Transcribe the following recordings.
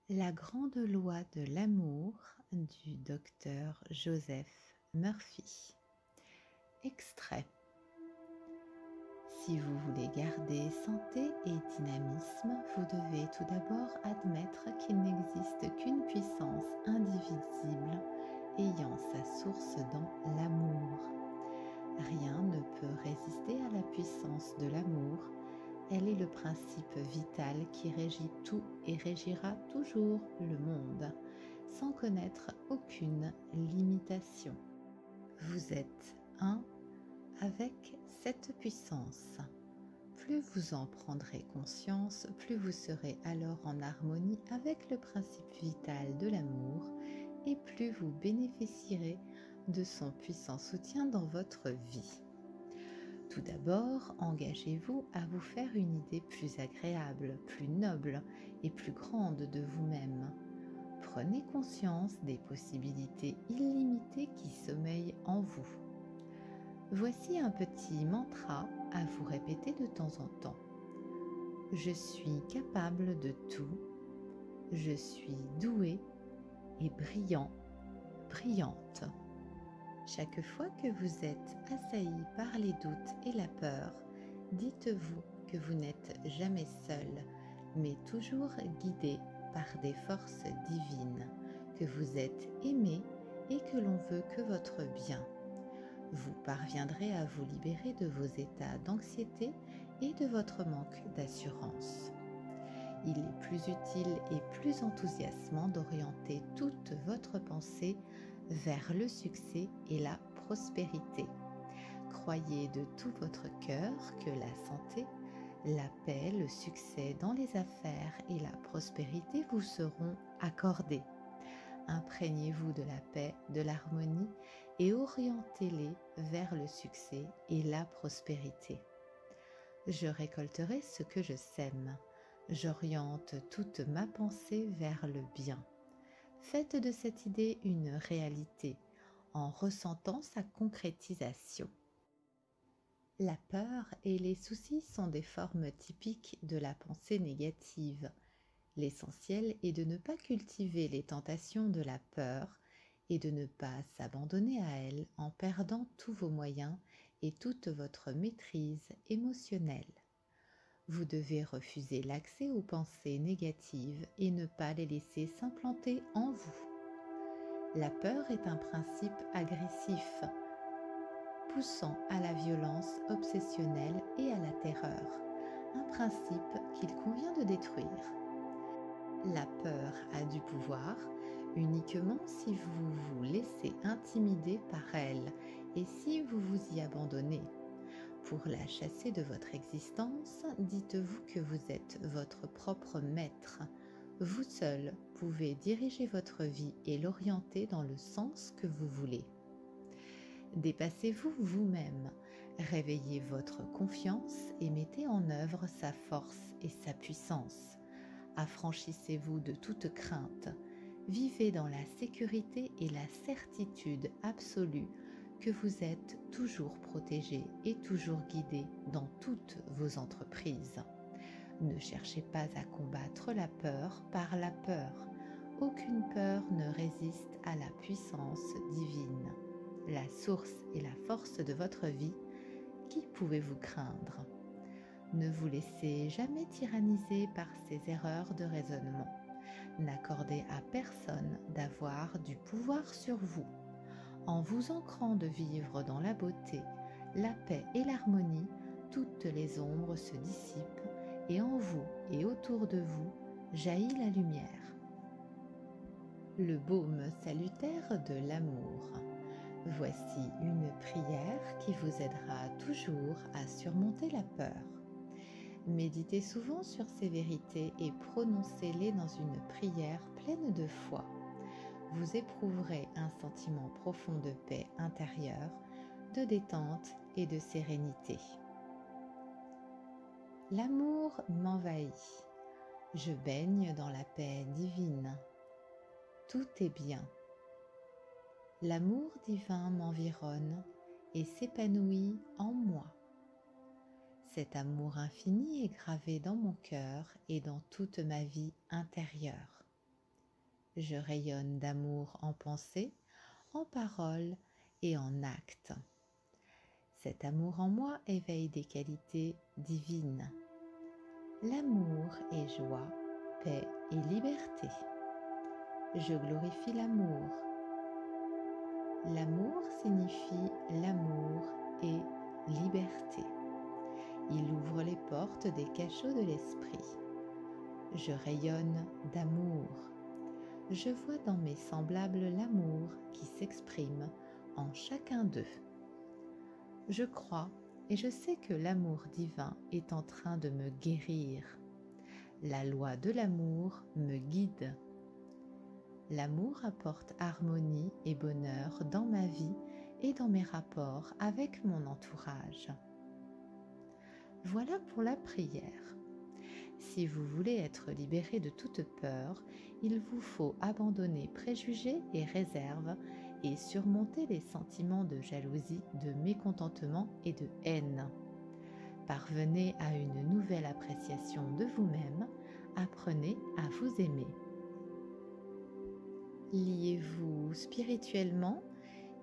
La grande loi de l'amour du docteur Joseph Murphy. Extrait. Si vous voulez garder santé et dynamisme, vous devez tout d'abord admettre qu'il n'existe qu'une puissance indivisible ayant sa source dans l'amour. Rien ne peut résister à la puissance de l'amour. Elle est le principe vital qui régit tout et régira toujours le monde, sans connaître aucune limitation. Vous êtes un avec cette puissance. Plus vous en prendrez conscience, plus vous serez alors en harmonie avec le principe vital de l'amour et plus vous bénéficierez de son puissant soutien dans votre vie. Tout d'abord, engagez-vous à vous faire une idée plus agréable, plus noble et plus grande de vous-même. Prenez conscience des possibilités illimitées qui sommeillent en vous. Voici un petit mantra à vous répéter de temps en temps. Je suis capable de tout. Je suis doué et brillant, brillante. Chaque fois que vous êtes assailli par les doutes et la peur, dites-vous que vous n'êtes jamais seul, mais toujours guidé par des forces divines, que vous êtes aimé et que l'on veut que votre bien. Vous parviendrez à vous libérer de vos états d'anxiété et de votre manque d'assurance. Il est plus utile et plus enthousiasmant d'orienter toute votre pensée vers le succès et la prospérité. Croyez de tout votre cœur que la santé, la paix, le succès dans les affaires et la prospérité vous seront accordés. Imprégnez-vous de la paix, de l'harmonie et orientez-les vers le succès et la prospérité. Je récolterai ce que je sème. J'oriente toute ma pensée vers le bien. Faites de cette idée une réalité en ressentant sa concrétisation. La peur et les soucis sont des formes typiques de la pensée négative. L'essentiel est de ne pas cultiver les tentations de la peur et de ne pas s'abandonner à elle en perdant tous vos moyens et toute votre maîtrise émotionnelle. Vous devez refuser l'accès aux pensées négatives et ne pas les laisser s'implanter en vous. La peur est un principe agressif, poussant à la violence obsessionnelle et à la terreur, un principe qu'il convient de détruire. La peur a du pouvoir uniquement si vous vous laissez intimider par elle et si vous vous y abandonnez. Pour la chasser de votre existence, dites-vous que vous êtes votre propre maître. Vous seul pouvez diriger votre vie et l'orienter dans le sens que vous voulez. Dépassez-vous vous-même, réveillez votre confiance et mettez en œuvre sa force et sa puissance. Affranchissez-vous de toute crainte. Vivez dans la sécurité et la certitude absolue que vous êtes toujours protégé et toujours guidé dans toutes vos entreprises. Ne cherchez pas à combattre la peur par la peur. Aucune peur ne résiste à la puissance divine. La source et la force de votre vie, qui pouvez-vous craindre ? Ne vous laissez jamais tyranniser par ces erreurs de raisonnement. N'accordez à personne d'avoir du pouvoir sur vous. En vous ancrant de vivre dans la beauté, la paix et l'harmonie, toutes les ombres se dissipent et en vous et autour de vous jaillit la lumière. Le baume salutaire de l'amour. Voici une prière qui vous aidera toujours à surmonter la peur. Méditez souvent sur ces vérités et prononcez-les dans une prière pleine de foi. Vous éprouverez un sentiment profond de paix intérieure, de détente et de sérénité. L'amour m'envahit. Je baigne dans la paix divine. Tout est bien. L'amour divin m'environne et s'épanouit en moi. Cet amour infini est gravé dans mon cœur et dans toute ma vie intérieure. Je rayonne d'amour en pensée, en parole et en acte. Cet amour en moi éveille des qualités divines. L'amour est joie, paix et liberté. Je glorifie l'amour. L'amour signifie l'amour et liberté. Il ouvre les portes des cachots de l'esprit. Je rayonne d'amour. Je vois dans mes semblables l'amour qui s'exprime en chacun d'eux. Je crois et je sais que l'amour divin est en train de me guérir. La loi de l'amour me guide. L'amour apporte harmonie et bonheur dans ma vie et dans mes rapports avec mon entourage. Voilà pour la prière. Si vous voulez être libéré de toute peur, il vous faut abandonner préjugés et réserves et surmonter les sentiments de jalousie, de mécontentement et de haine. Parvenez à une nouvelle appréciation de vous-même, apprenez à vous aimer. Liez-vous spirituellement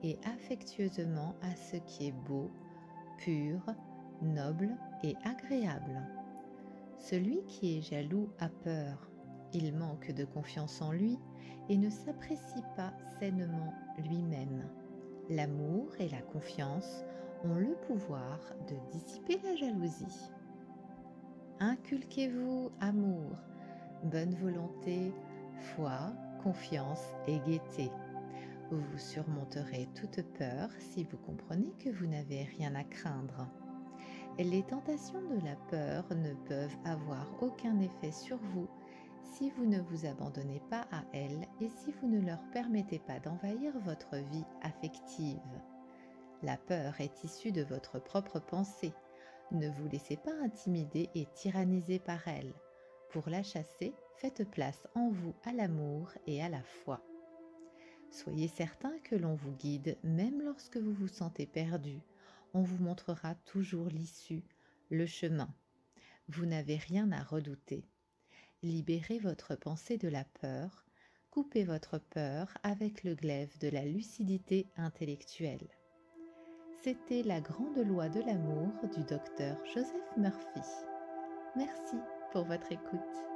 et affectueusement à ce qui est beau, pur, noble et agréable. Celui qui est jaloux a peur, il manque de confiance en lui et ne s'apprécie pas sainement lui-même. L'amour et la confiance ont le pouvoir de dissiper la jalousie. Inculquez-vous amour, bonne volonté, foi, confiance et gaieté. Vous surmonterez toute peur si vous comprenez que vous n'avez rien à craindre. Les tentations de la peur ne peuvent avoir aucun effet sur vous si vous ne vous abandonnez pas à elles et si vous ne leur permettez pas d'envahir votre vie affective. La peur est issue de votre propre pensée. Ne vous laissez pas intimider et tyranniser par elle. Pour la chasser, faites place en vous à l'amour et à la foi. Soyez certain que l'on vous guide même lorsque vous vous sentez perdu. On vous montrera toujours l'issue, le chemin. Vous n'avez rien à redouter. Libérez votre pensée de la peur, coupez votre peur avec le glaive de la lucidité intellectuelle. C'était la grande loi de l'amour du docteur Joseph Murphy. Merci pour votre écoute.